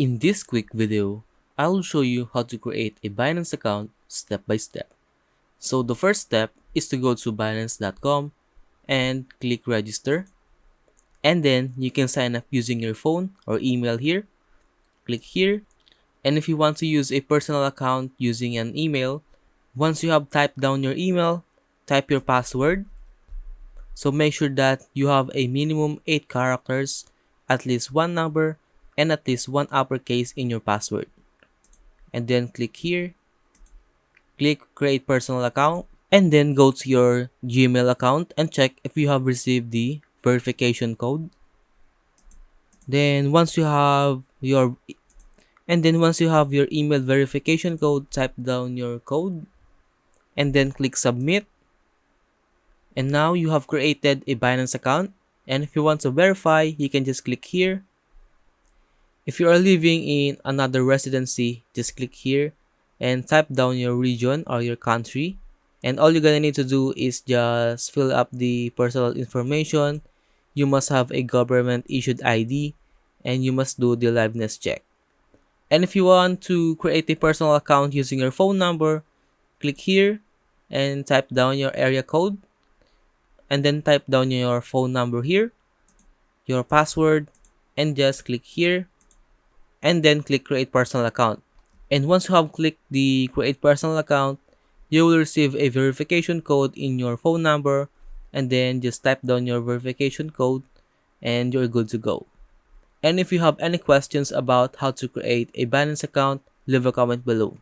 In this quick video, I will show you how to create a Binance account step by step. So the first step is to go to binance.com and click register, and then you can sign up using your phone or email here. Click here, and if you want to use a personal account using an email, once you have typed down your email, type your password. So make sure that you have a minimum 8 characters, at least one number, and at least one uppercase in your password. And then click here, click create personal account, and then go to your Gmail account and check if you have received the verification code. Then once you have your email verification code, type down your code and then click submit. And now you have created a Binance account, and if you want to verify, you can just click here. If you are living in another residency, just click here and type down your region or your country. And all you're gonna need to do is just fill up the personal information. You must have a government issued ID, and you must do the liveness check. And if you want to create a personal account using your phone number, click here and type down your area code, and then type down your phone number here, your password, and just click here and then click create personal account. And once you have clicked the create personal account, you will receive a verification code in your phone number, and then just type down your verification code and you're good to go. And if you have any questions about how to create a Binance account, leave a comment below.